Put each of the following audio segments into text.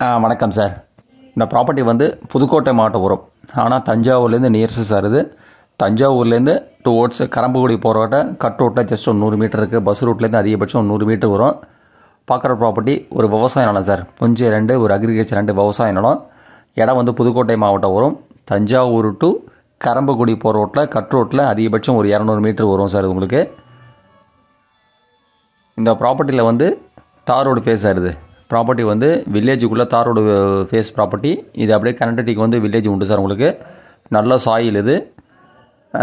வணக்கம் சார். இந்த ப்ராப்பர்ட்டி வந்து புதுக்கோட்டை மாவட்டம் வரும். ஆனால் தஞ்சாவூர்லேருந்து நியர்ஸ்ட் சார் இது. தஞ்சாவூர்லேருந்து டுவோர்ட்ஸ் கரம்பக்குடி போகிற கட் ரோட்டில் ஜஸ்ட் ஒரு 100 மீட்டர் இருக்குது. பஸ் ரூட்லேருந்து அதிகபட்சம் 100 மீட்டர் வரும். பார்க்குற ப்ராப்பர்ட்டி ஒரு விவசாய நிலம் சார். கொஞ்சம் 2 ஒரு அக்ரிகல்ச்சர் 2 விவசாய நிலம். இடம் வந்து புதுக்கோட்டை மாவட்டம் வரும். தஞ்சாவூர் டு கரம்பக்குடி போகிற ரோட்டில் கட் ரோட்டில் அதிகபட்சம் ஒரு 200 மீட்டர் வரும் சார் உங்களுக்கு. இந்த ப்ராப்பர்ட்டியில் வந்து தார் ரோடு ஃபேஸ் ஆகுது. ப்ராப்பர்ட்டி வந்து வில்லேஜுக்குள்ளே தார் ரோடு ஃபேஸ் ப்ராப்பர்ட்டி. இது அப்படியே கனெக்டிவிட்டிக்கு வந்து வில்லேஜ் உண்டு சார் உங்களுக்கு. நல்ல சாயில் இது.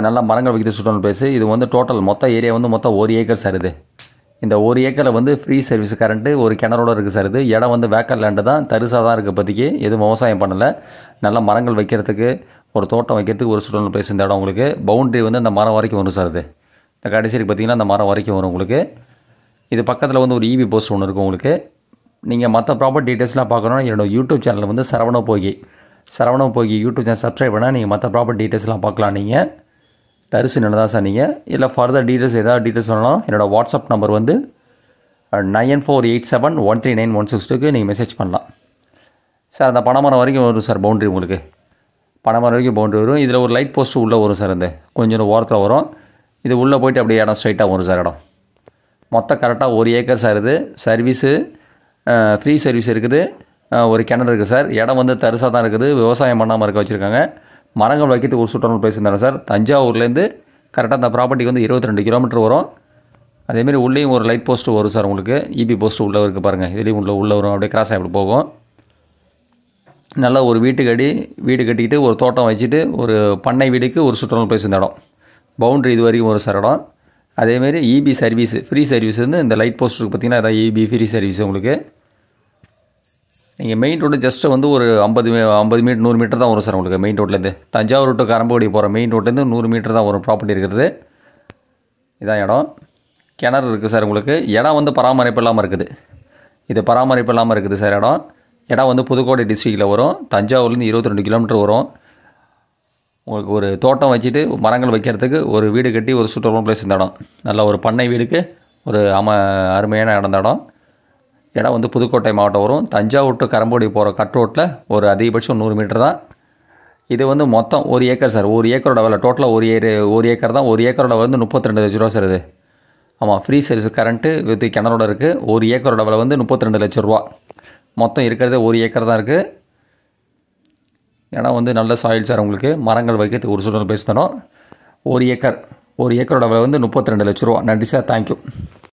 நல்லா மரங்கள் வைக்கிறது சுற்றுலா பிளேஸு. இது வந்து டோட்டல் மொத்த ஏரியா வந்து மொத்தம் 1 ஏக்கர் சார் இது. இந்த 1 ஏக்கரில் வந்து ஃப்ரீ சர்வீஸ் கரண்ட்டு ஒரு கிணறோடு இருக்குது சார் இது. இடம் வந்து வேக்கர் லேண்டு தான், தரிசாக தான் இருக்குது இப்போதைக்கு. எதுவும் விவசாயம் பண்ணலை. நல்லா மரங்கள் வைக்கிறதுக்கு ஒரு தோட்டம் வைக்கிறதுக்கு ஒரு சுற்றுலா பிளேஸ் இந்த இடம் உங்களுக்கு. பவுண்ட்ரி வந்து அந்த மரம் வரைக்கும் வரும் சார் இது. இந்த கடைசிக்கு பார்த்திங்கன்னா அந்த மரம் வரைக்கும் வரும் உங்களுக்கு. இது பக்கத்தில் வந்து ஒரு ஈவி போஸ்ட் ஒன்று இருக்கும் உங்களுக்கு. நீங்கள் மற்ற ப்ராப்பர்ட்டி டீட்டெயில்ஸ்லாம் பார்க்கணுன்னா என்னோடய யூடியூப் சேனல் வந்து சரவணபோகி யூடியூப் சேனல் சப்ஸ்கிரைப் பண்ணால் நீங்கள் மற்ற ப்ராப்பர்ட்டி டீட்டெயில்ஸ்லாம் பார்க்கலாம். நீங்கள் தரிசு நிலம் தான் சார் நீங்கள். இல்லை ஃபர்தர் டீட்டெயில்ஸ் ஏதாவது டீட்டெயில்ஸ் வேணாலும் என்னோடய வாட்ஸ்அப் நம்பர் வந்து 9487139162க்கு நீங்கள் மெசேஜ் பண்ணலாம் சார். அந்த பனைமரம் வரைக்கும் வரும் சார் பவுண்ட்ரி உங்களுக்கு. பனைமரம் வரைக்கும் பவுண்ட்ரி வரும். இதில் ஒரு லைட் போஸ்ட்டு உள்ளே வரும் சார். இந்த கொஞ்சம் ஓரத்தில் வரும். இது உள்ளே போய்ட்டு அப்படியே இடம் ஸ்ட்ரைட்டாக வரும் சார். இடம் மொத்தம் கரெக்டாக 1 ஏக்கர் சார் இது. சர்வீஸு ஃப்ரீ சர்வீஸ் இருக்குது. ஒரு கிணறு இருக்குது சார். இடம் வந்து தரிசாக தான் இருக்குது. விவசாயம் பண்ணாமல் இருக்க வச்சுருக்காங்க. மரங்கள் வைக்கிறதுக்கு ஒரு சுற்றுலா பிளேஸ் இருந்தாங்க சார். தஞ்சாவூர்லேருந்து கரெக்டாக அந்த ப்ராப்பர்ட்டிக்கு வந்து 22 கிலோமீட்டர் வரும். அதேமாரி உள்ளேயும் ஒரு லைட் போஸ்ட்டு வரும் சார் உங்களுக்கு. இபி போஸ்ட்டு உள்ளே இருக்குது பாருங்கள். இதுலேயும் உள்ளே வரும். அப்படியே கிராஸ் ஆகி போகும். நல்லா ஒரு வீடு கட்டிக்கிட்டு ஒரு தோட்டம் வச்சுட்டு ஒரு பண்ணை வீடுக்கு ஒரு சுற்றுலா பிளேஸ் இந்த இடம். பவுண்ட்ரி இது வரைக்கும் ஒரு சார் இடம். அதேமாரி இபி சர்வீஸு ஃப்ரீ சர்வீஸ் வந்து இந்த லைட் போஸ்ட்டுக்கு பார்த்திங்கன்னா அதான் இபி ஃப்ரீ சர்வீஸ் உங்களுக்கு. நீங்கள் மெயின் ரோடு ஜஸ்ட்டு வந்து ஒரு 50 மீட்டர் 100 மீட்டர் தான் வரும் சார் உங்களுக்கு. மெயின் ரோட்லேருந்து தஞ்சாவூர் டு கரம்பக்குடி போகிற மெயின் ரோட்லேருந்து 100 மீட்டர் தான் வரும் ப்ராப்பர்ட்டி இருக்கிறது. இதான் இடம். கிணறு இருக்குது சார் உங்களுக்கு. இடம் வந்து பராமரிப்பு இல்லாமல் இருக்குது. இது பராமரிப்பு இல்லாமல் இருக்குது சார் இடம். இடம் வந்து புதுக்கோட்டை டிஸ்ட்ரிக்டில் வரும். தஞ்சாவூர்லேருந்து 22 கிலோமீட்டர் வரும். உங்களுக்கு ஒரு தோட்டம் வச்சுட்டு மரங்கள் வைக்கிறதுக்கு ஒரு வீடு கட்டி ஒரு சுற்றுலா பிளேஸ் இந்த இடம். நல்ல ஒரு பண்ணை வீடுக்கு ஒரு அருமையான இடம். இந்த இடம் வந்து புதுக்கோட்டை மாவட்டம் வரும். தஞ்சாவூர் டு கரம்பக்குடி போகிற கட் ரோட்டில் ஒரு அதிகபட்சம் 100 மீட்டர் தான். இது வந்து மொத்தம் 1 ஏக்கர் சார். 1 ஏக்கரோட விலை டோட்டலாக 1 ஏக்கர் தான். 1 ஏக்கரோட வந்து 32 லட்ச ரூபா சார் இது. ஆமாம், ஃப்ரீ சர்வீஸ் கரண்ட்டு வித் கிணறோட இருக்குது. 1 ஏக்கரோட விலை வந்து 32 லட்ச ரூபா. மொத்தம் இருக்கிறது 1 ஏக்கர் தான் இருக்குது. இடம் வந்து நல்ல சாயில் சார் உங்களுக்கு. மரங்கள் வைக்கிறதுக்கு ஒரு சுற்றுலா பிளேஸ் தரோம். 1 ஏக்கரோட விலை வந்து 32 லட்ச ரூபா. நன்றி சார். தேங்க்யூ.